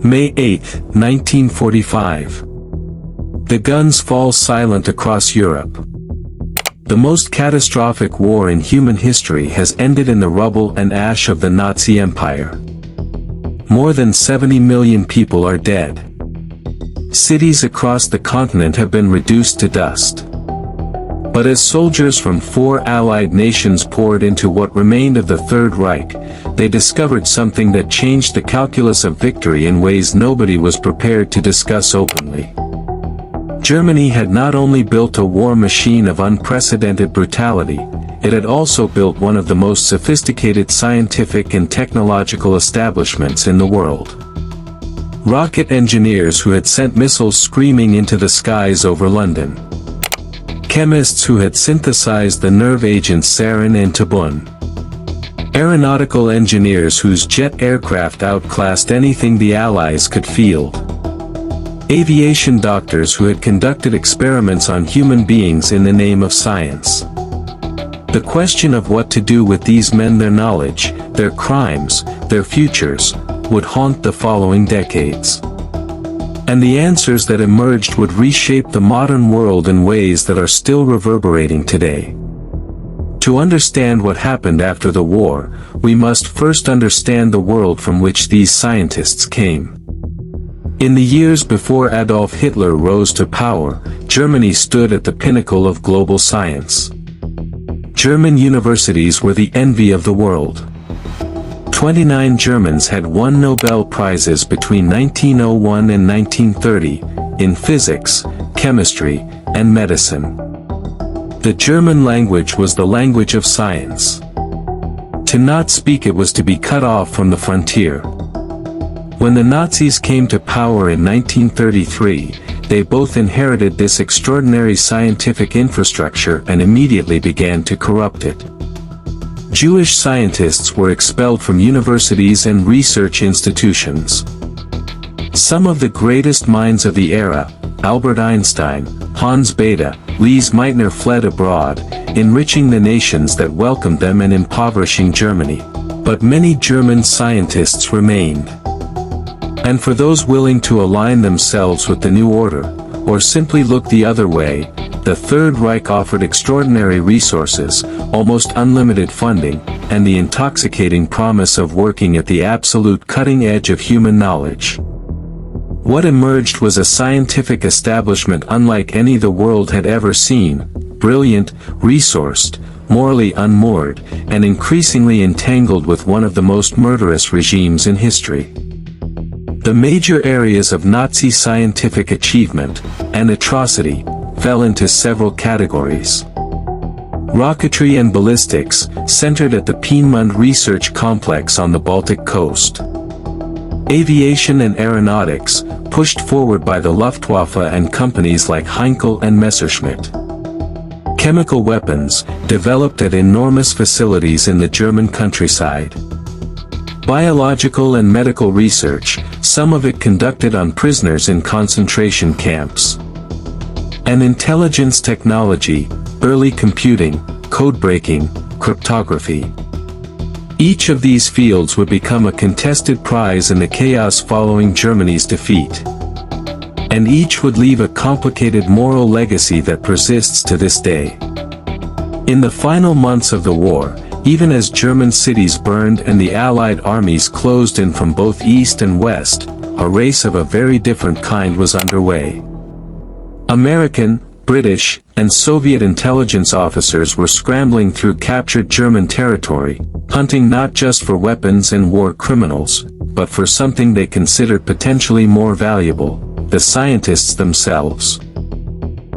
May 8, 1945. The guns fall silent across Europe. The most catastrophic war in human history has ended in the rubble and ash of the Nazi Empire. More than 70 million people are dead. Cities across the continent have been reduced to dust. But as soldiers from 4 Allied nations poured into what remained of the Third Reich, they discovered something that changed the calculus of victory in ways nobody was prepared to discuss openly. Germany had not only built a war machine of unprecedented brutality, it had also built one of the most sophisticated scientific and technological establishments in the world. Rocket engineers who had sent missiles screaming into the skies over London. Chemists who had synthesized the nerve agents sarin and tabun. Aeronautical engineers whose jet aircraft outclassed anything the Allies could field. Aviation doctors who had conducted experiments on human beings in the name of science. The question of what to do with these men, their knowledge, their crimes, their futures, would haunt the following decades. And the answers that emerged would reshape the modern world in ways that are still reverberating today. To understand what happened after the war, we must first understand the world from which these scientists came. In the years before Adolf Hitler rose to power, Germany stood at the pinnacle of global science. German universities were the envy of the world. 29 Germans had won Nobel Prizes between 1901 and 1930, in physics, chemistry, and medicine. The German language was the language of science. To not speak it was to be cut off from the frontier. When the Nazis came to power in 1933, they both inherited this extraordinary scientific infrastructure and immediately began to corrupt it. Jewish scientists were expelled from universities and research institutions. Some of the greatest minds of the era, Albert Einstein, Hans Bethe, Lise Meitner, fled abroad, enriching the nations that welcomed them and impoverishing Germany. But many German scientists remained. And for those willing to align themselves with the new order, or simply look the other way, the Third Reich offered extraordinary resources, almost unlimited funding, and the intoxicating promise of working at the absolute cutting edge of human knowledge. What emerged was a scientific establishment unlike any the world had ever seen, brilliant, resourced, morally unmoored, and increasingly entangled with one of the most murderous regimes in history. The major areas of Nazi scientific achievement and atrocity fell into several categories. Rocketry and ballistics, centered at the Piemont Research Complex on the Baltic coast. Aviation and aeronautics, pushed forward by the Luftwaffe and companies like Heinkel and Messerschmitt. Chemical weapons, developed at enormous facilities in the German countryside. Biological and medical research, some of it conducted on prisoners in concentration camps. And intelligence technology, early computing, code-breaking, cryptography. Each of these fields would become a contested prize in the chaos following Germany's defeat. And each would leave a complicated moral legacy that persists to this day. In the final months of the war, even as German cities burned and the Allied armies closed in from both east and west, a race of a very different kind was underway. American, British, and Soviet intelligence officers were scrambling through captured German territory, hunting not just for weapons and war criminals, but for something they considered potentially more valuable, the scientists themselves.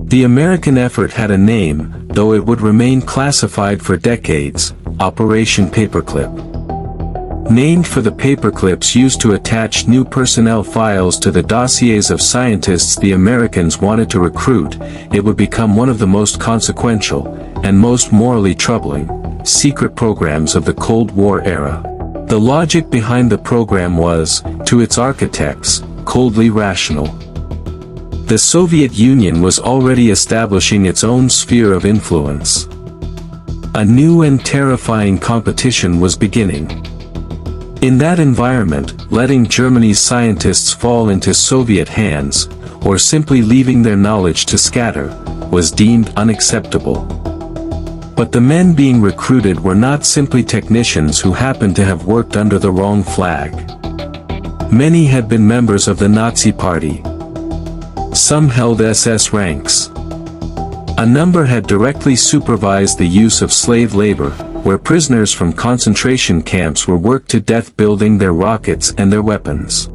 The American effort had a name, though it would remain classified for decades: Operation Paperclip. Named for the paperclips used to attach new personnel files to the dossiers of scientists the Americans wanted to recruit, it would become one of the most consequential, and most morally troubling, secret programs of the Cold War era. The logic behind the program was, to its architects, coldly rational. The Soviet Union was already establishing its own sphere of influence. A new and terrifying competition was beginning. In that environment, letting Germany's scientists fall into Soviet hands, or simply leaving their knowledge to scatter, was deemed unacceptable. But the men being recruited were not simply technicians who happened to have worked under the wrong flag. Many had been members of the Nazi Party. Some held SS ranks. A number had directly supervised the use of slave labor, where prisoners from concentration camps were worked to death building their rockets and their weapons.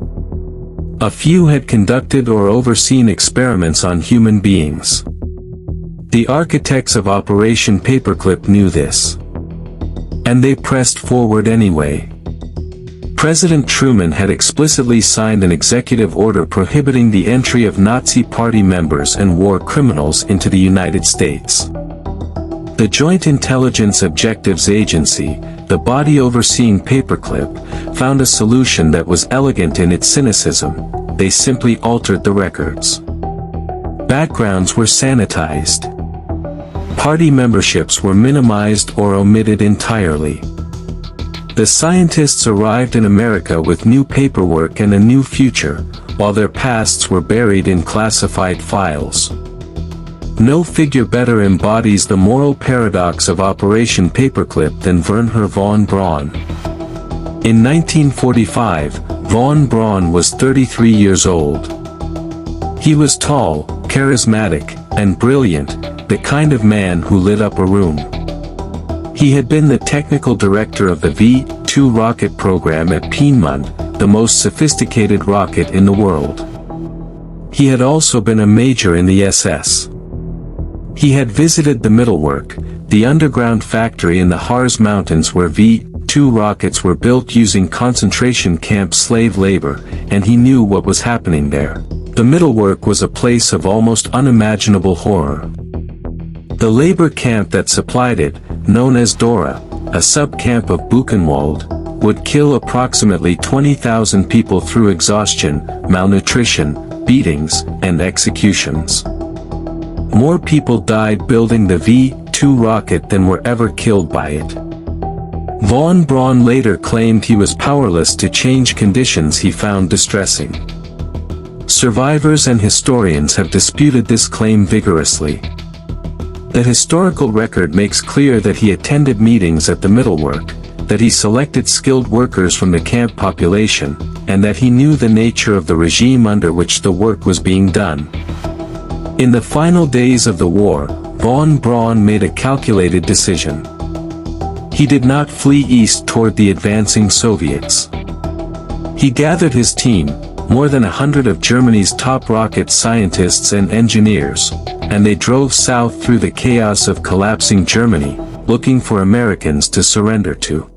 A few had conducted or overseen experiments on human beings. The architects of Operation Paperclip knew this. And they pressed forward anyway. President Truman had explicitly signed an executive order prohibiting the entry of Nazi Party members and war criminals into the United States. The Joint Intelligence Objectives Agency, the body overseeing Paperclip, found a solution that was elegant in its cynicism. They simply altered the records. Backgrounds were sanitized. Party memberships were minimized or omitted entirely. The scientists arrived in America with new paperwork and a new future, while their pasts were buried in classified files. No figure better embodies the moral paradox of Operation Paperclip than Wernher von Braun. In 1945, von Braun was 33 years old. He was tall, charismatic, and brilliant, the kind of man who lit up a room. He had been the technical director of the V-2 rocket program at Piemont, the most sophisticated rocket in the world. He had also been a major in the SS. He had visited the Mittelwerk, the underground factory in the Harz Mountains where V-2 rockets were built using concentration camp slave labor, and he knew what was happening there. The Mittelwerk was a place of almost unimaginable horror. The labor camp that supplied it, known as Dora, a sub-camp of Buchenwald, would kill approximately 20,000 people through exhaustion, malnutrition, beatings, and executions. More people died building the V-2 rocket than were ever killed by it. Von Braun later claimed he was powerless to change conditions he found distressing. Survivors and historians have disputed this claim vigorously. The historical record makes clear that he attended meetings at the Mittelwerk, that he selected skilled workers from the camp population, and that he knew the nature of the regime under which the work was being done. In the final days of the war, von Braun made a calculated decision. He did not flee east toward the advancing Soviets. He gathered his team, more than 100 of Germany's top rocket scientists and engineers, and they drove south through the chaos of collapsing Germany, looking for Americans to surrender to.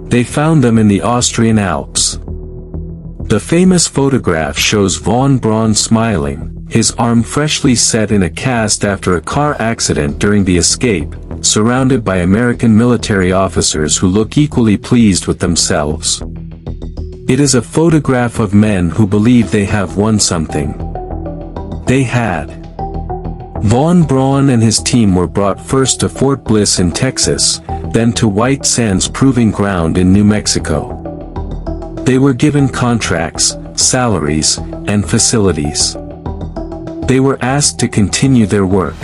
They found them in the Austrian Alps. The famous photograph shows von Braun smiling, his arm freshly set in a cast after a car accident during the escape, surrounded by American military officers who look equally pleased with themselves. It is a photograph of men who believe they have won something. They had. Von Braun and his team were brought first to Fort Bliss in Texas, then to White Sands Proving Ground in New Mexico. They were given contracts, salaries, and facilities. They were asked to continue their work.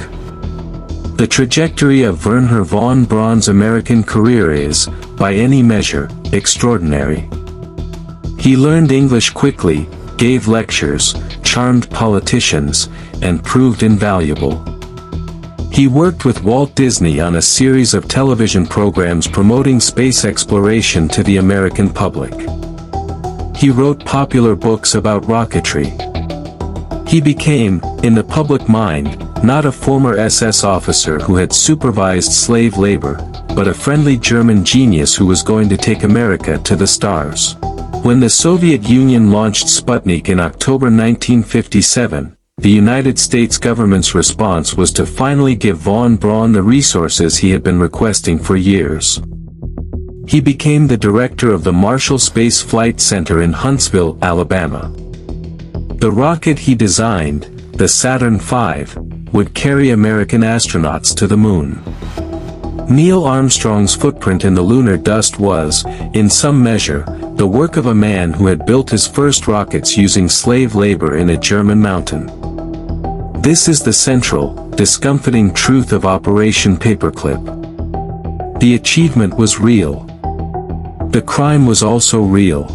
The trajectory of Wernher von Braun's American career is, by any measure, extraordinary. He learned English quickly, gave lectures, charmed politicians, and proved invaluable. He worked with Walt Disney on a series of television programs promoting space exploration to the American public. He wrote popular books about rocketry. He became, in the public mind, not a former SS officer who had supervised slave labor, but a friendly German genius who was going to take America to the stars. When the Soviet Union launched Sputnik in October 1957, the United States government's response was to finally give von Braun the resources he had been requesting for years. He became the director of the Marshall Space Flight Center in Huntsville, Alabama. The rocket he designed, the Saturn V, would carry American astronauts to the moon. Neil Armstrong's footprint in the lunar dust was, in some measure, the work of a man who had built his first rockets using slave labor in a German mountain. This is the central, discomfiting truth of Operation Paperclip. The achievement was real. The crime was also real.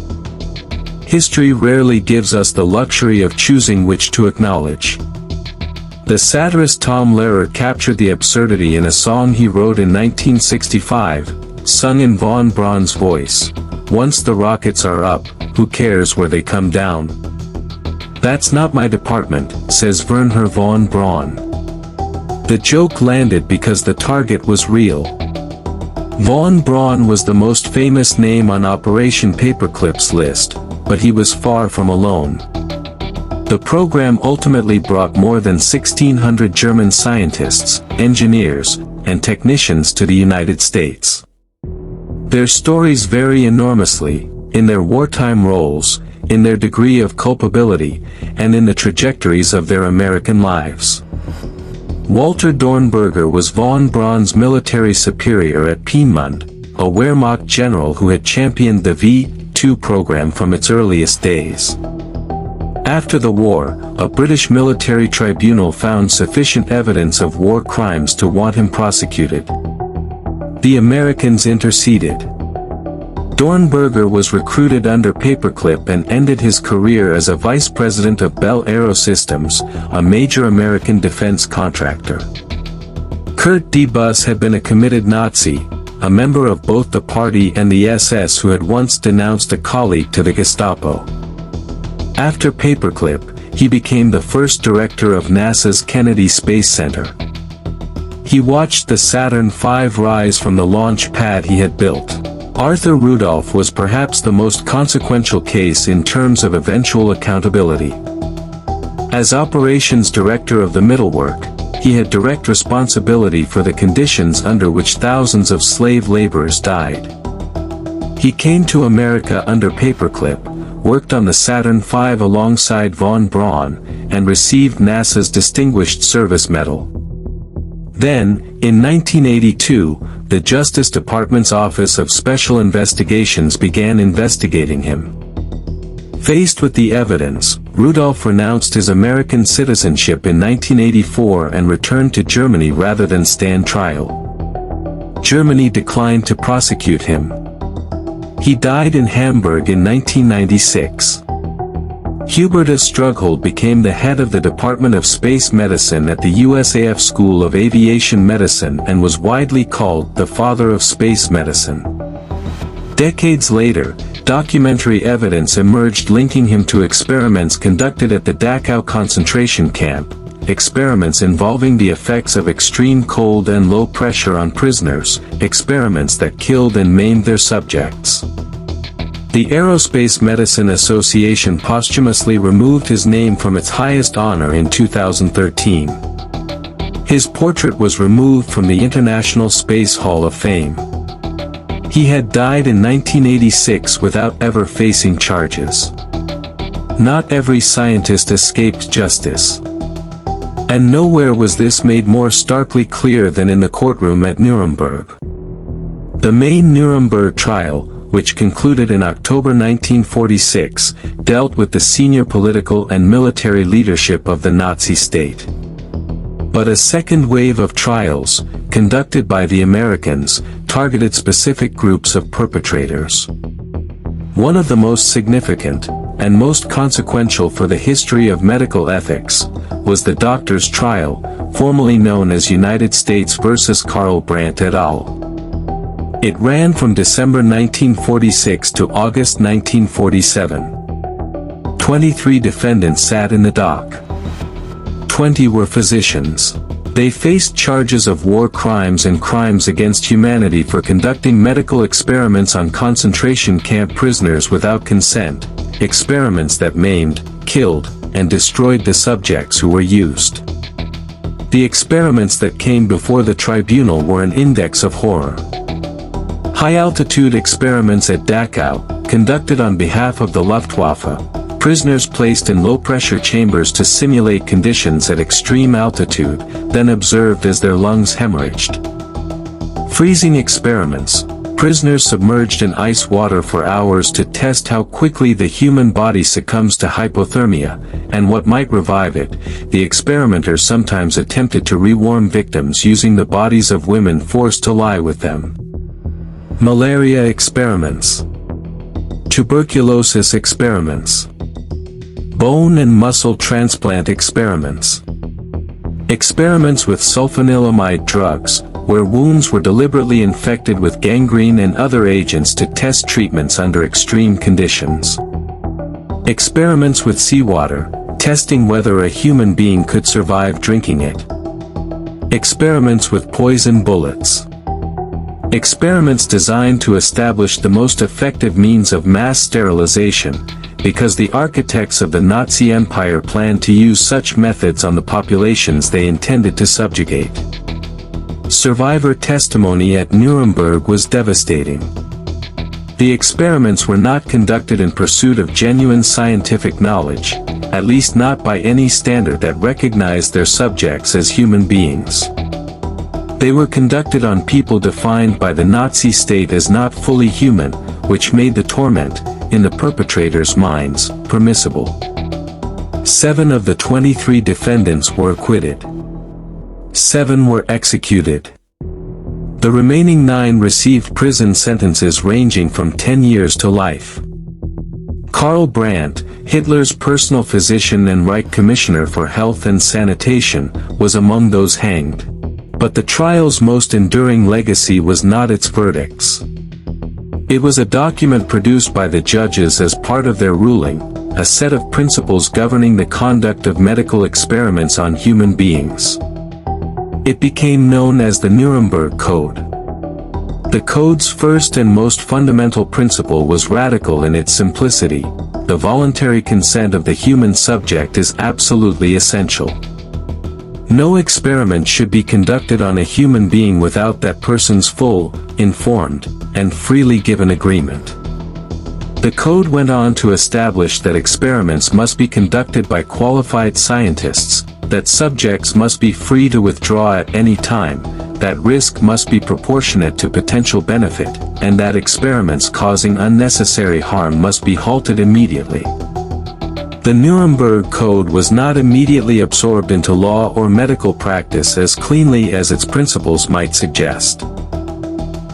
History rarely gives us the luxury of choosing which to acknowledge. The satirist Tom Lehrer captured the absurdity in a song he wrote in 1965, sung in von Braun's voice. Once the rockets are up, who cares where they come down? That's not my department, says Wernher von Braun. The joke landed because the target was real. Von Braun was the most famous name on Operation Paperclip's list, but he was far from alone. The program ultimately brought more than 1,600 German scientists, engineers, and technicians to the United States. Their stories vary enormously, in their wartime roles, in their degree of culpability, and in the trajectories of their American lives. Walter Dornberger was von Braun's military superior at Piemont, a Wehrmacht general who had championed the V-2 program from its earliest days. After the war, a British military tribunal found sufficient evidence of war crimes to want him prosecuted. The Americans interceded. Dornberger was recruited under Paperclip and ended his career as a vice president of Bell Aerosystems, a major American defense contractor. Kurt Debus had been a committed Nazi, a member of both the party and the SS who had once denounced a colleague to the Gestapo. After Paperclip, he became the first director of NASA's Kennedy Space Center. He watched the Saturn V rise from the launch pad he had built. Arthur Rudolph was perhaps the most consequential case in terms of eventual accountability. As operations director of the middlework, he had direct responsibility for the conditions under which thousands of slave laborers died. He came to America under Paperclip, worked on the Saturn V alongside von Braun, and received NASA's Distinguished Service Medal. Then, in 1982, the Justice Department's Office of Special Investigations began investigating him. Faced with the evidence, Rudolph renounced his American citizenship in 1984 and returned to Germany rather than stand trial. Germany declined to prosecute him. He died in Hamburg in 1996. Hubertus Strughold became the head of the Department of Space Medicine at the USAF School of Aviation Medicine and was widely called the father of space medicine. Decades later, documentary evidence emerged linking him to experiments conducted at the Dachau concentration camp, experiments involving the effects of extreme cold and low pressure on prisoners, experiments that killed and maimed their subjects. The Aerospace Medicine Association posthumously removed his name from its highest honor in 2013. His portrait was removed from the International Space Hall of Fame. He had died in 1986 without ever facing charges. Not every scientist escaped justice. And nowhere was this made more starkly clear than in the courtroom at Nuremberg. The main Nuremberg trial, which concluded in October 1946, dealt with the senior political and military leadership of the Nazi state. But a second wave of trials, conducted by the Americans, targeted specific groups of perpetrators. One of the most significant, and most consequential for the history of medical ethics, was the Doctors Trial, formerly known as United States versus Karl Brandt et al. It ran from December 1946 to August 1947. 23 defendants sat in the dock. 20 were physicians. They faced charges of war crimes and crimes against humanity for conducting medical experiments on concentration camp prisoners without consent, experiments that maimed, killed, and destroyed the subjects who were used. The experiments that came before the tribunal were an index of horror. High-altitude experiments at Dachau, conducted on behalf of the Luftwaffe, prisoners placed in low-pressure chambers to simulate conditions at extreme altitude, then observed as their lungs hemorrhaged. Freezing experiments. Prisoners submerged in ice water for hours to test how quickly the human body succumbs to hypothermia, and what might revive it. The experimenters sometimes attempted to rewarm victims using the bodies of women forced to lie with them. Malaria experiments. Tuberculosis experiments. Bone and muscle transplant experiments. Experiments with sulfanilamide drugs, where wounds were deliberately infected with gangrene and other agents to test treatments under extreme conditions. Experiments with seawater, testing whether a human being could survive drinking it. Experiments with poison bullets. Experiments designed to establish the most effective means of mass sterilization, because the architects of the Nazi Empire planned to use such methods on the populations they intended to subjugate. Survivor testimony at Nuremberg was devastating. The experiments were not conducted in pursuit of genuine scientific knowledge, at least not by any standard that recognized their subjects as human beings. They were conducted on people defined by the Nazi state as not fully human, which made the torment, in the perpetrators' minds, permissible. 7 of the 23 defendants were acquitted. 7 were executed. The remaining 9 received prison sentences ranging from 10 years to life. Karl Brandt, Hitler's personal physician and Reich Commissioner for Health and Sanitation, was among those hanged. But the trial's most enduring legacy was not its verdicts. It was a document produced by the judges as part of their ruling, a set of principles governing the conduct of medical experiments on human beings. It became known as the Nuremberg Code. The code's first and most fundamental principle was radical in its simplicity: the voluntary consent of the human subject is absolutely essential. No experiment should be conducted on a human being without that person's full, informed, and freely given agreement. The code went on to establish that experiments must be conducted by qualified scientists, that subjects must be free to withdraw at any time, that risk must be proportionate to potential benefit, and that experiments causing unnecessary harm must be halted immediately. The Nuremberg Code was not immediately absorbed into law or medical practice as cleanly as its principles might suggest.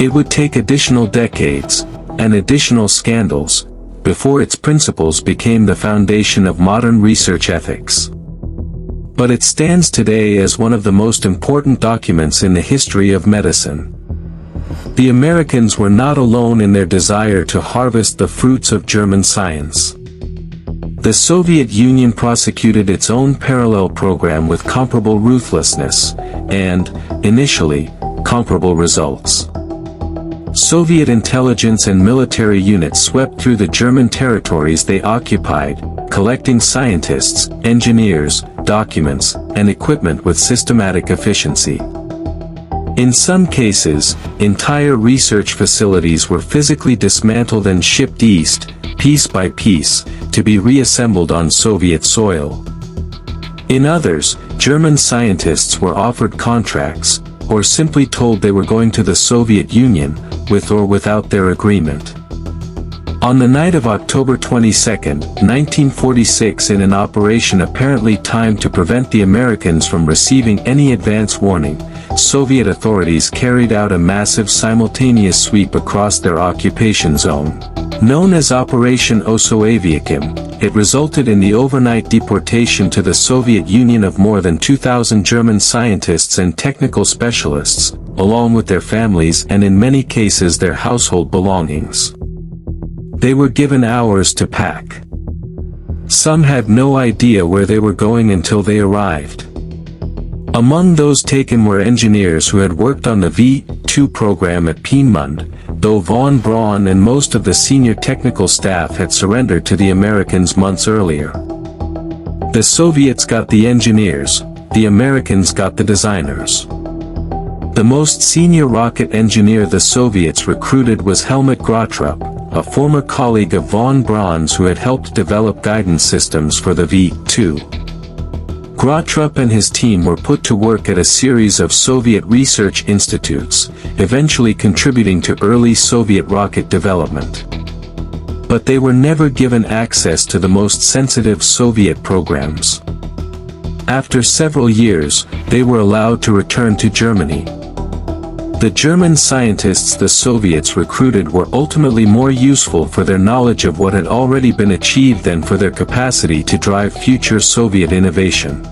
It would take additional decades, and additional scandals, before its principles became the foundation of modern research ethics. But it stands today as one of the most important documents in the history of medicine. The Americans were not alone in their desire to harvest the fruits of German science. The Soviet Union prosecuted its own parallel program with comparable ruthlessness, and, initially, comparable results. Soviet intelligence and military units swept through the German territories they occupied, collecting scientists, engineers, documents, and equipment with systematic efficiency. In some cases, entire research facilities were physically dismantled and shipped east, piece by piece, to be reassembled on Soviet soil. In others, German scientists were offered contracts, or simply told they were going to the Soviet Union, with or without their agreement. On the night of October 22, 1946, in an operation apparently timed to prevent the Americans from receiving any advance warning, Soviet authorities carried out a massive simultaneous sweep across their occupation zone. Known as Operation Paperclip, it resulted in the overnight deportation to the Soviet Union of more than 2,000 German scientists and technical specialists, along with their families and in many cases their household belongings. They were given hours to pack. Some had no idea where they were going until they arrived. Among those taken were engineers who had worked on the V-2 program at Peenemünde, though von Braun and most of the senior technical staff had surrendered to the Americans months earlier. The Soviets got the engineers, the Americans got the designers. The most senior rocket engineer the Soviets recruited was Helmut Grotrup, a former colleague of von Braun's who had helped develop guidance systems for the V-2. Grotrup and his team were put to work at a series of Soviet research institutes, eventually contributing to early Soviet rocket development. But they were never given access to the most sensitive Soviet programs. After several years, they were allowed to return to Germany. The German scientists the Soviets recruited were ultimately more useful for their knowledge of what had already been achieved than for their capacity to drive future Soviet innovation.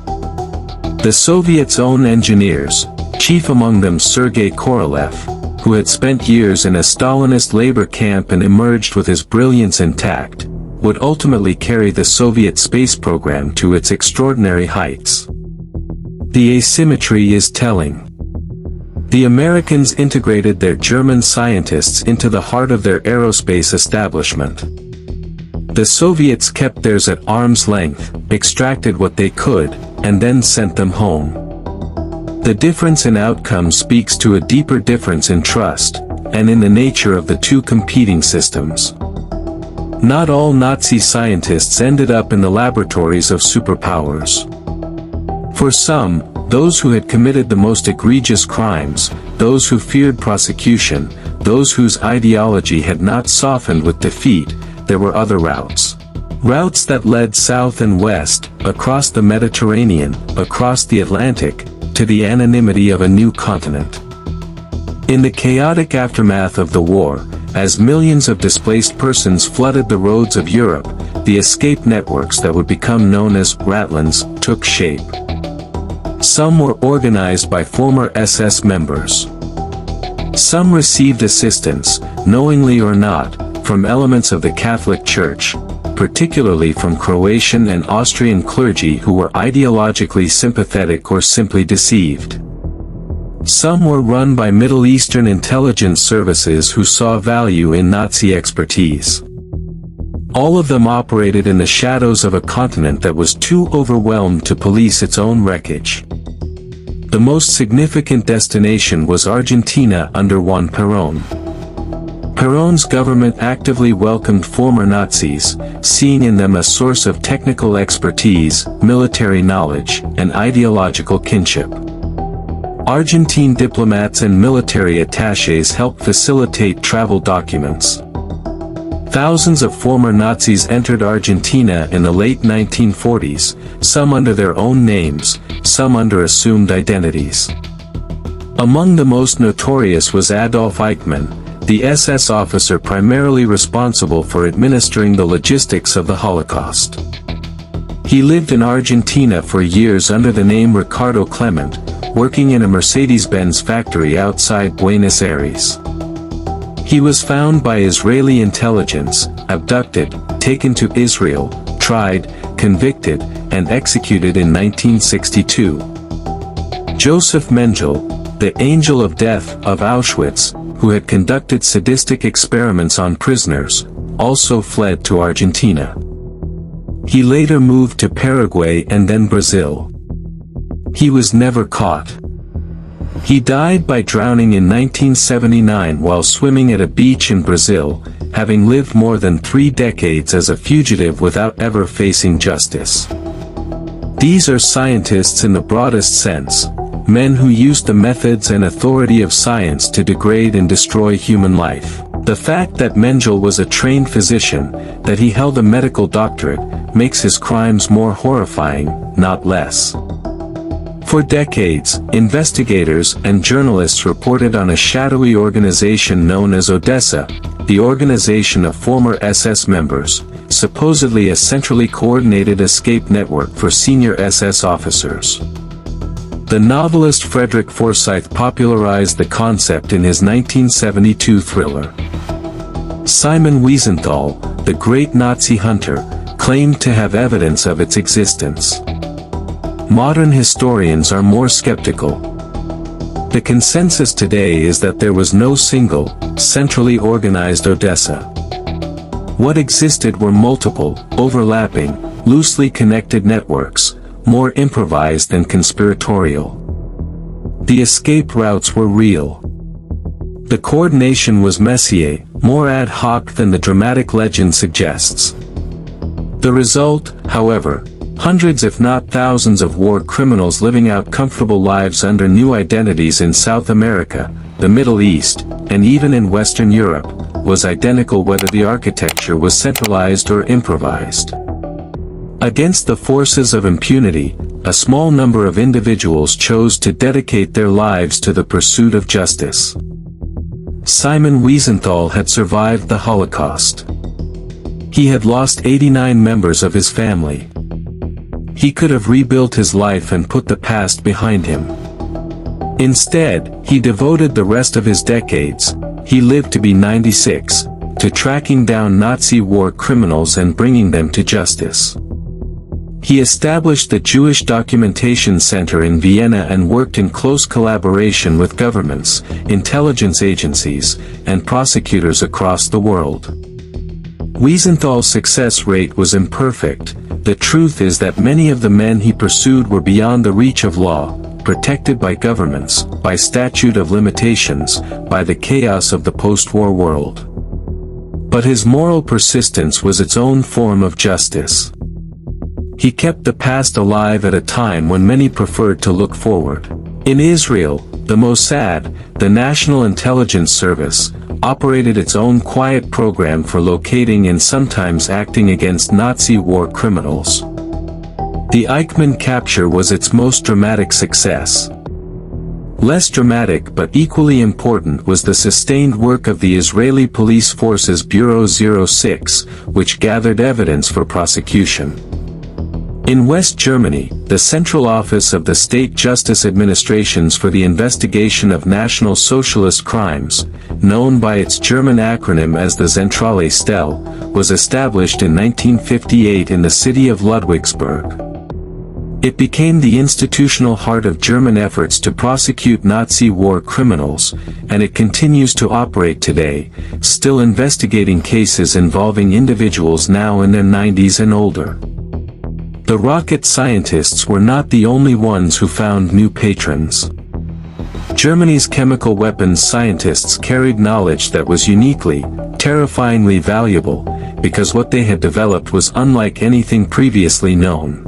The Soviets' own engineers, chief among them Sergei Korolev, who had spent years in a Stalinist labor camp and emerged with his brilliance intact, would ultimately carry the Soviet space program to its extraordinary heights. The asymmetry is telling. The Americans integrated their German scientists into the heart of their aerospace establishment. The Soviets kept theirs at arm's length, extracted what they could, and then sent them home. The difference in outcome speaks to a deeper difference in trust, and in the nature of the two competing systems. Not all Nazi scientists ended up in the laboratories of superpowers. For some, those who had committed the most egregious crimes, those who feared prosecution, those whose ideology had not softened with defeat, there were other routes. Routes that led south and west, across the Mediterranean, across the Atlantic, to the anonymity of a new continent. In the chaotic aftermath of the war, as millions of displaced persons flooded the roads of Europe, the escape networks that would become known as ratlines took shape. Some were organized by former SS members. Some received assistance, knowingly or not, from elements of the Catholic Church, particularly from Croatian and Austrian clergy who were ideologically sympathetic or simply deceived. Some were run by Middle Eastern intelligence services who saw value in Nazi expertise. All of them operated in the shadows of a continent that was too overwhelmed to police its own wreckage. The most significant destination was Argentina under Juan Perón. Perón's government actively welcomed former Nazis, seeing in them a source of technical expertise, military knowledge, and ideological kinship. Argentine diplomats and military attachés helped facilitate travel documents. Thousands of former Nazis entered Argentina in the late 1940s, some under their own names, some under assumed identities. Among the most notorious was Adolf Eichmann, the SS officer primarily responsible for administering the logistics of the Holocaust. He lived in Argentina for years under the name Ricardo Clement, working in a Mercedes-Benz factory outside Buenos Aires. He was found by Israeli intelligence, abducted, taken to Israel, tried, convicted, and executed in 1962. Josef Mengele, the Angel of Death of Auschwitz, who had conducted sadistic experiments on prisoners, also fled to Argentina. He later moved to Paraguay and then Brazil. He was never caught. He died by drowning in 1979 while swimming at a beach in Brazil, having lived more than 3 decades as a fugitive without ever facing justice. These are scientists in the broadest sense, men who used the methods and authority of science to degrade and destroy human life. The fact that Mengele was a trained physician, that he held a medical doctorate, makes his crimes more horrifying, not less. For decades, investigators and journalists reported on a shadowy organization known as Odessa, the organization of former SS members, supposedly a centrally coordinated escape network for senior SS officers. The novelist Frederick Forsyth popularized the concept in his 1972 thriller. Simon Wiesenthal, the great Nazi hunter, claimed to have evidence of its existence. Modern historians are more skeptical. The consensus today is that there was no single, centrally organized Odessa. What existed were multiple, overlapping, loosely connected networks, more improvised and conspiratorial. The escape routes were real. The coordination was messier, more ad hoc than the dramatic legend suggests. The result, however, Hundreds if not thousands of war criminals living out comfortable lives under new identities in South America, the Middle East, and even in Western Europe, was identical whether the architecture was centralized or improvised. Against the forces of impunity, a small number of individuals chose to dedicate their lives to the pursuit of justice. Simon Wiesenthal had survived the Holocaust. He had lost 89 members of his family. He could have rebuilt his life and put the past behind him. Instead, he devoted the rest of his decades, he lived to be 96, to tracking down Nazi war criminals and bringing them to justice. He established the Jewish Documentation Center in Vienna and worked in close collaboration with governments, intelligence agencies, and prosecutors across the world. Wiesenthal's success rate was imperfect. The truth is that many of the men he pursued were beyond the reach of law, protected by governments, by statute of limitations, by the chaos of the post-war world. But his moral persistence was its own form of justice. He kept the past alive at a time when many preferred to look forward. In Israel, the Mossad, the National Intelligence Service, operated its own quiet program for locating and sometimes acting against Nazi war criminals. The Eichmann capture was its most dramatic success. Less dramatic but equally important was the sustained work of the Israeli Police Forces Bureau 06, which gathered evidence for prosecution. In West Germany, the Central Office of the State Justice Administrations for the Investigation of National Socialist Crimes, known by its German acronym as the Zentrale Stelle, was established in 1958 in the city of Ludwigsburg. It became the institutional heart of German efforts to prosecute Nazi war criminals, and it continues to operate today, still investigating cases involving individuals now in their 90s and older. The rocket scientists were not the only ones who found new patrons. Germany's chemical weapons scientists carried knowledge that was uniquely, terrifyingly valuable, because what they had developed was unlike anything previously known.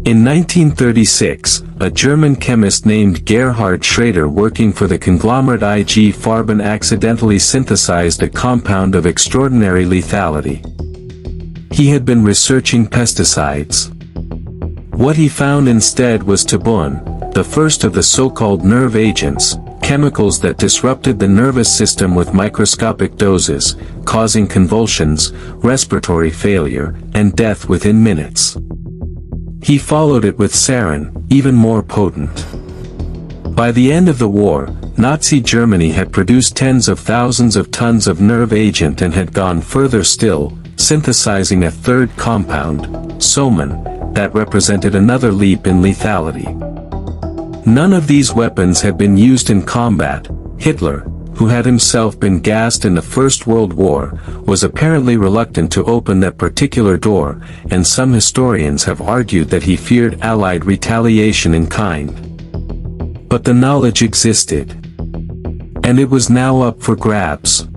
In 1936, a German chemist named Gerhard Schrader working for the conglomerate IG Farben accidentally synthesized a compound of extraordinary lethality. He had been researching pesticides. What he found instead was tabun, the first of the so-called nerve agents, chemicals that disrupted the nervous system with microscopic doses, causing convulsions, respiratory failure, and death within minutes. He followed it with sarin, even more potent. By the end of the war, Nazi Germany had produced tens of thousands of tons of nerve agent and had gone further still, synthesizing a third compound, soman, that represented another leap in lethality. None of these weapons had been used in combat. Hitler, who had himself been gassed in the First World War, was apparently reluctant to open that particular door, and some historians have argued that he feared Allied retaliation in kind. But the knowledge existed. And it was now up for grabs.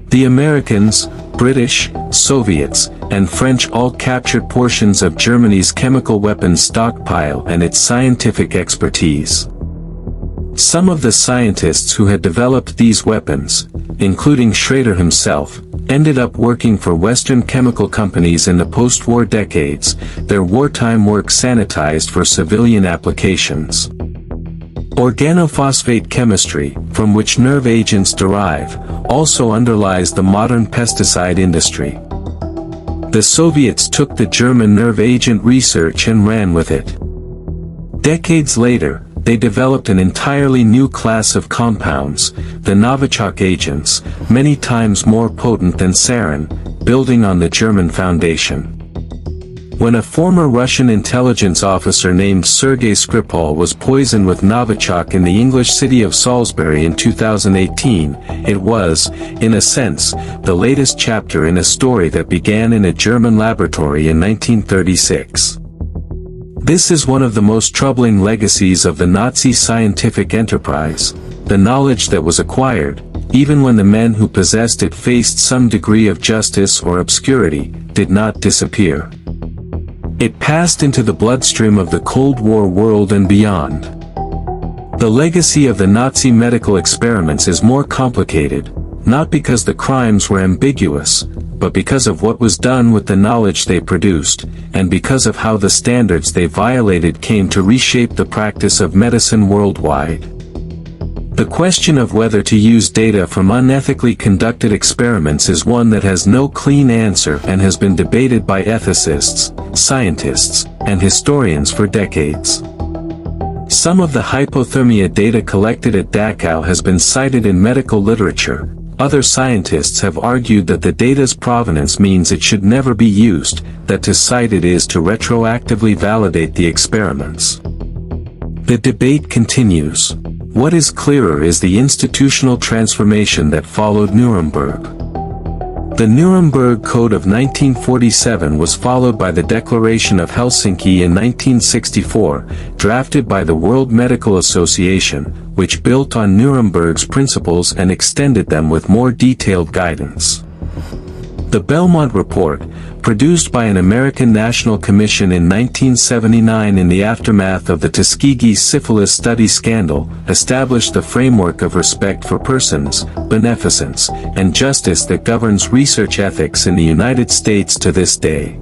The Americans, British, Soviets, and French all captured portions of Germany's chemical weapons stockpile and its scientific expertise. Some of the scientists who had developed these weapons, including Schrader himself, ended up working for Western chemical companies in the post-war decades, their wartime work sanitized for civilian applications. Organophosphate chemistry, from which nerve agents derive, also underlies the modern pesticide industry. The Soviets took the German nerve agent research and ran with it. Decades later, they developed an entirely new class of compounds, the Novichok agents, many times more potent than sarin, building on the German foundation. When a former Russian intelligence officer named Sergei Skripal was poisoned with Novichok in the English city of Salisbury in 2018, it was, in a sense, the latest chapter in a story that began in a German laboratory in 1936. This is one of the most troubling legacies of the Nazi scientific enterprise. The knowledge that was acquired, even when the men who possessed it faced some degree of justice or obscurity, did not disappear. It passed into the bloodstream of the Cold War world and beyond. The legacy of the Nazi medical experiments is more complicated, not because the crimes were ambiguous, but because of what was done with the knowledge they produced, and because of how the standards they violated came to reshape the practice of medicine worldwide. The question of whether to use data from unethically conducted experiments is one that has no clean answer and has been debated by ethicists, scientists, and historians for decades. Some of the hypothermia data collected at Dachau has been cited in medical literature. Other scientists have argued that the data's provenance means it should never be used, that to cite it is to retroactively validate the experiments. The debate continues. What is clearer is the institutional transformation that followed Nuremberg. The Nuremberg Code of 1947 was followed by the Declaration of Helsinki in 1964, drafted by the World Medical Association, which built on Nuremberg's principles and extended them with more detailed guidance. The Belmont Report, produced by an American National Commission in 1979 in the aftermath of the Tuskegee syphilis study scandal, established the framework of respect for persons, beneficence, and justice that governs research ethics in the United States to this day.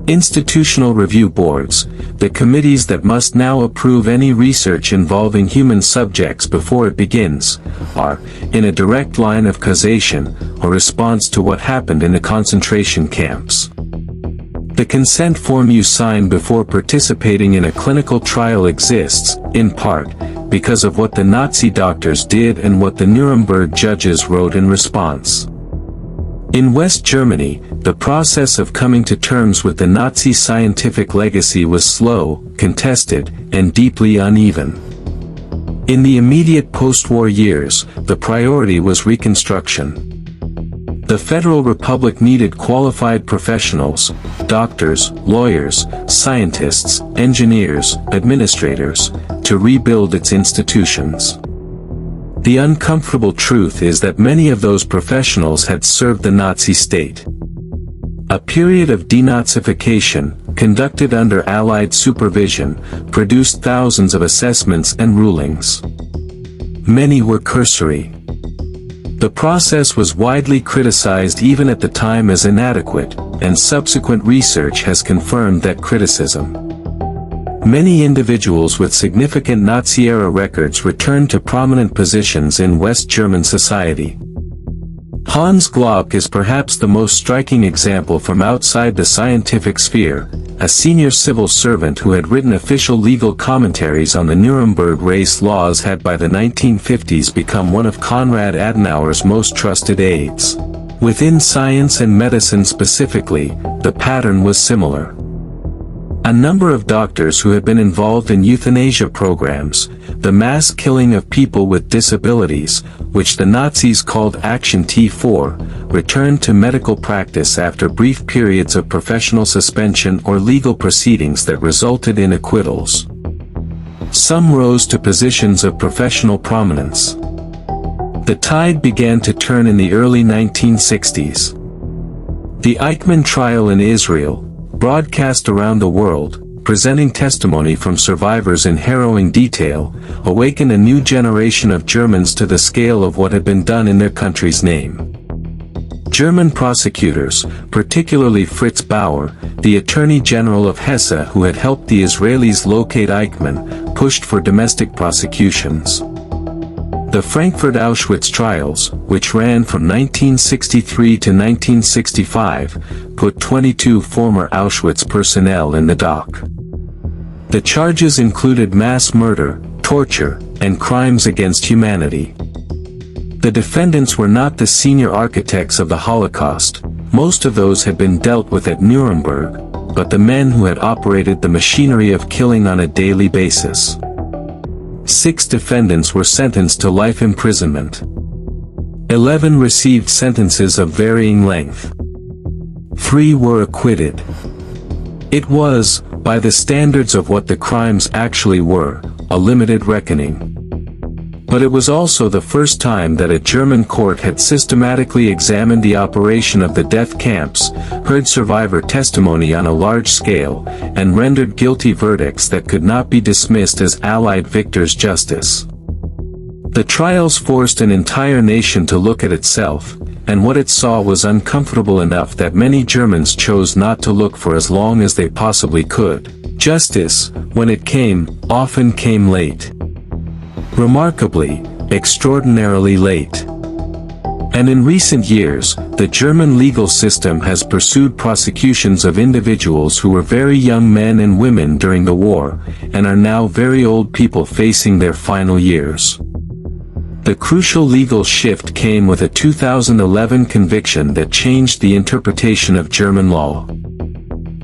Institutional review boards, the committees that must now approve any research involving human subjects before it begins, are, in a direct line of causation, a response to what happened in the concentration camps. The consent form you sign before participating in a clinical trial exists, in part, because of what the Nazi doctors did and what the Nuremberg judges wrote in response. In West Germany, the process of coming to terms with the Nazi scientific legacy was slow, contested, and deeply uneven. In the immediate post-war years, the priority was reconstruction. The Federal Republic needed qualified professionals, doctors, lawyers, scientists, engineers, administrators, to rebuild its institutions. The uncomfortable truth is that many of those professionals had served the Nazi state. A period of denazification, conducted under Allied supervision, produced thousands of assessments and rulings. Many were cursory. The process was widely criticized even at the time as inadequate, and subsequent research has confirmed that criticism. Many individuals with significant Nazi-era records returned to prominent positions in West German society. Hans Glauck is perhaps the most striking example from outside the scientific sphere, a senior civil servant who had written official legal commentaries on the Nuremberg race laws had by the 1950s become one of Konrad Adenauer's most trusted aides. Within science and medicine specifically, the pattern was similar. A number of doctors who had been involved in euthanasia programs, the mass killing of people with disabilities, which the Nazis called Action T4, returned to medical practice after brief periods of professional suspension or legal proceedings that resulted in acquittals. Some rose to positions of professional prominence. The tide began to turn in the early 1960s. The Eichmann trial in Israel, broadcast around the world, presenting testimony from survivors in harrowing detail, awakened a new generation of Germans to the scale of what had been done in their country's name. German prosecutors, particularly Fritz Bauer, the Attorney General of Hesse who had helped the Israelis locate Eichmann, pushed for domestic prosecutions. The Frankfurt Auschwitz trials, which ran from 1963 to 1965, put 22 former Auschwitz personnel in the dock. The charges included mass murder, torture, and crimes against humanity. The defendants were not the senior architects of the Holocaust, most of those had been dealt with at Nuremberg, but the men who had operated the machinery of killing on a daily basis. 6 defendants were sentenced to life imprisonment. 11 received sentences of varying length. 3 were acquitted. It was, by the standards of what the crimes actually were, a limited reckoning. But it was also the first time that a German court had systematically examined the operation of the death camps, heard survivor testimony on a large scale, and rendered guilty verdicts that could not be dismissed as Allied victors' justice. The trials forced an entire nation to look at itself, and what it saw was uncomfortable enough that many Germans chose not to look for as long as they possibly could. Justice, when it came, often came late. Remarkably, extraordinarily late. And in recent years, the German legal system has pursued prosecutions of individuals who were very young men and women during the war, and are now very old people facing their final years. The crucial legal shift came with a 2011 conviction that changed the interpretation of German law.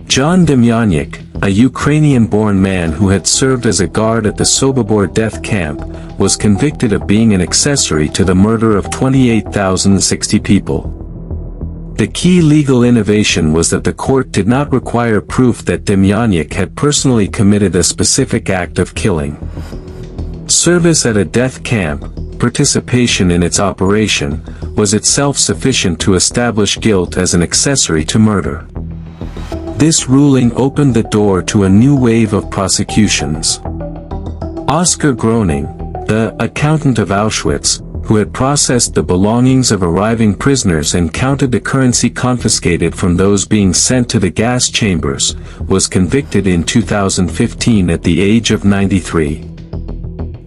John Demjanjuk, a Ukrainian-born man who had served as a guard at the Sobibor death camp, was convicted of being an accessory to the murder of 28,060 people. The key legal innovation was that the court did not require proof that Demjanjuk had personally committed a specific act of killing. Service at a death camp, participation in its operation, was itself sufficient to establish guilt as an accessory to murder. This ruling opened the door to a new wave of prosecutions. Oskar Groening, the accountant of Auschwitz, who had processed the belongings of arriving prisoners and counted the currency confiscated from those being sent to the gas chambers, was convicted in 2015 at the age of 93.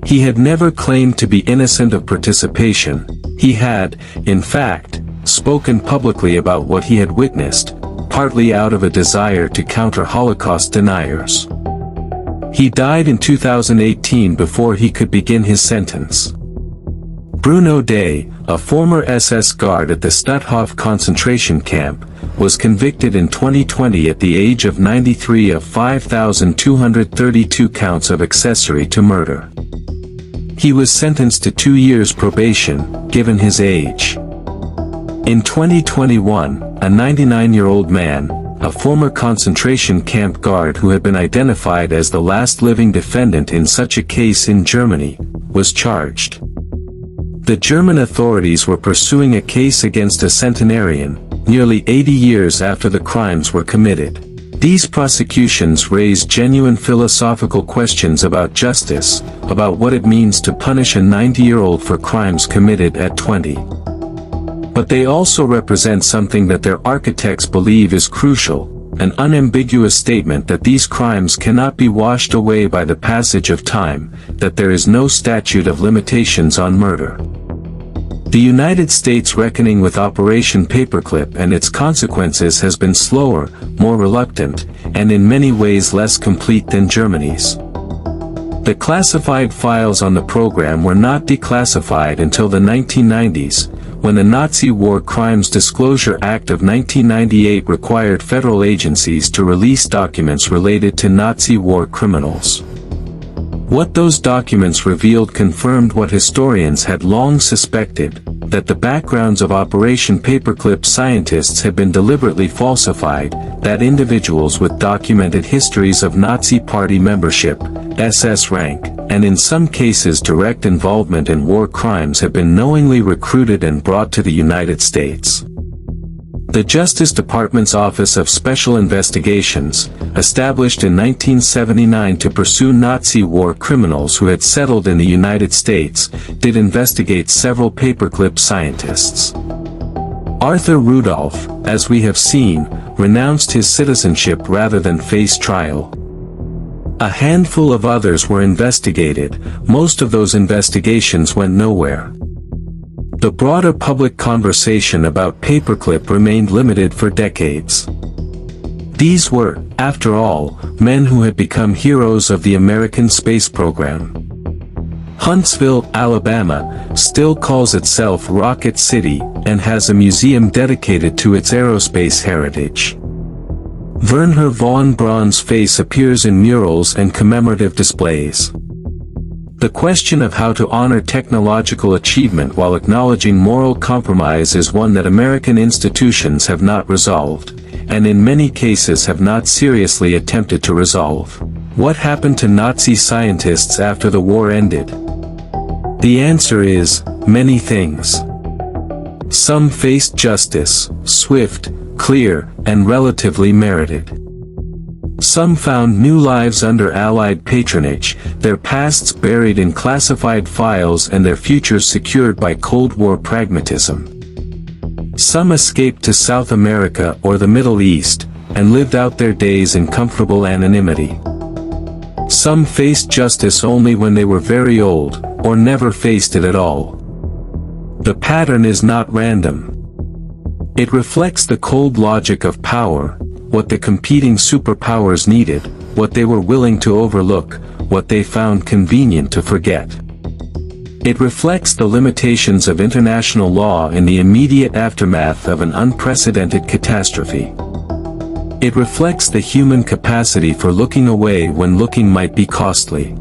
He had never claimed to be innocent of participation. He had, in fact, spoken publicly about what he had witnessed, partly out of a desire to counter Holocaust deniers. He died in 2018 before he could begin his sentence. Bruno Day, a former SS guard at the Stutthof concentration camp, was convicted in 2020 at the age of 93 of 5,232 counts of accessory to murder. He was sentenced to 2 years probation, given his age. In 2021, a 99-year-old man, a former concentration camp guard who had been identified as the last living defendant in such a case in Germany, was charged. The German authorities were pursuing a case against a centenarian, nearly 80 years after the crimes were committed. These prosecutions raise genuine philosophical questions about justice, about what it means to punish a 90-year-old for crimes committed at 20. But they also represent something that their architects believe is crucial, an unambiguous statement that these crimes cannot be washed away by the passage of time, that there is no statute of limitations on murder. The United States' reckoning with Operation Paperclip and its consequences has been slower, more reluctant, and in many ways less complete than Germany's. The classified files on the program were not declassified until the 1990s, when the Nazi War Crimes Disclosure Act of 1998 required federal agencies to release documents related to Nazi war criminals. What those documents revealed confirmed what historians had long suspected, that the backgrounds of Operation Paperclip scientists had been deliberately falsified, that individuals with documented histories of Nazi Party membership, SS rank, and in some cases direct involvement in war crimes have been knowingly recruited and brought to the United States. The Justice Department's Office of Special Investigations, established in 1979 to pursue Nazi war criminals who had settled in the United States, did investigate several paperclip scientists. Arthur Rudolph, as we have seen, renounced his citizenship rather than face trial. A handful of others were investigated. Most of those investigations went nowhere. The broader public conversation about paperclip remained limited for decades. These were, after all, men who had become heroes of the American space program. Huntsville, Alabama, still calls itself Rocket City, and has a museum dedicated to its aerospace heritage. Wernher von Braun's face appears in murals and commemorative displays. The question of how to honor technological achievement while acknowledging moral compromise is one that American institutions have not resolved, and in many cases have not seriously attempted to resolve. What happened to Nazi scientists after the war ended? The answer is, many things. Some faced justice, swift, clear, and relatively merited. Some found new lives under Allied patronage, their pasts buried in classified files and their futures secured by Cold War pragmatism. Some escaped to South America or the Middle East, and lived out their days in comfortable anonymity. Some faced justice only when they were very old, or never faced it at all. The pattern is not random. It reflects the cold logic of power, what the competing superpowers needed, what they were willing to overlook, what they found convenient to forget. It reflects the limitations of international law in the immediate aftermath of an unprecedented catastrophe. It reflects the human capacity for looking away when looking might be costly.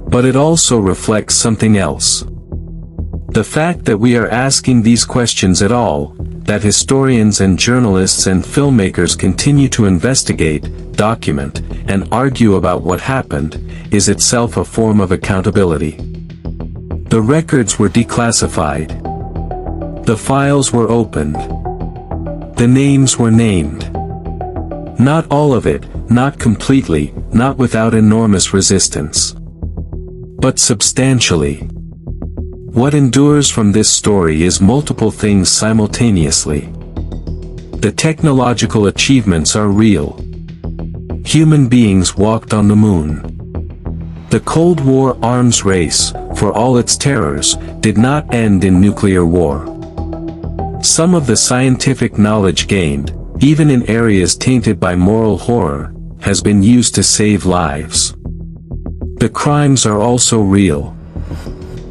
But it also reflects something else. The fact that we are asking these questions at all, that historians and journalists and filmmakers continue to investigate, document, and argue about what happened, is itself a form of accountability. The records were declassified. The files were opened. The names were named. Not all of it, not completely, not without enormous resistance. But substantially. What endures from this story is multiple things simultaneously. The technological achievements are real. Human beings walked on the moon. The Cold War arms race, for all its terrors, did not end in nuclear war. Some of the scientific knowledge gained, even in areas tainted by moral horror, has been used to save lives. The crimes are also real.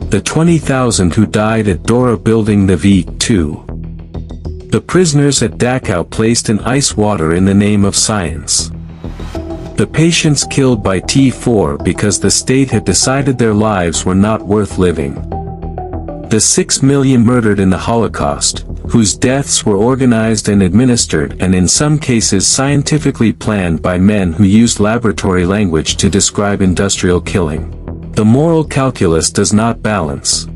The 20,000 who died at Dora building the V-2. The prisoners at Dachau placed in ice water in the name of science. The patients killed by T4 because the state had decided their lives were not worth living. The 6 million murdered in the Holocaust, whose deaths were organized and administered and in some cases scientifically planned by men who used laboratory language to describe industrial killing. The moral calculus does not balance.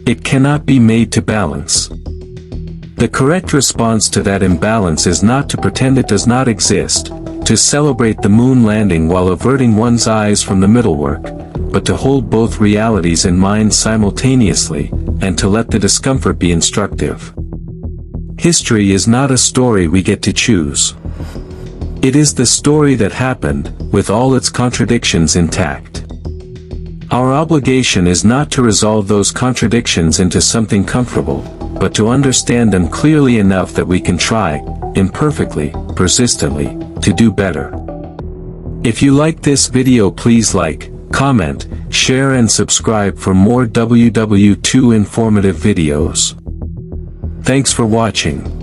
It cannot be made to balance. The correct response to that imbalance is not to pretend it does not exist, to celebrate the moon landing while averting one's eyes from the middle work, but to hold both realities in mind simultaneously, and to let the discomfort be instructive. History is not a story we get to choose. It is the story that happened, with all its contradictions intact. Our obligation is not to resolve those contradictions into something comfortable, but to understand them clearly enough that we can try, imperfectly, persistently, to do better. If you like this video, please like, comment, share and subscribe for more WW2 informative videos. Thanks for watching.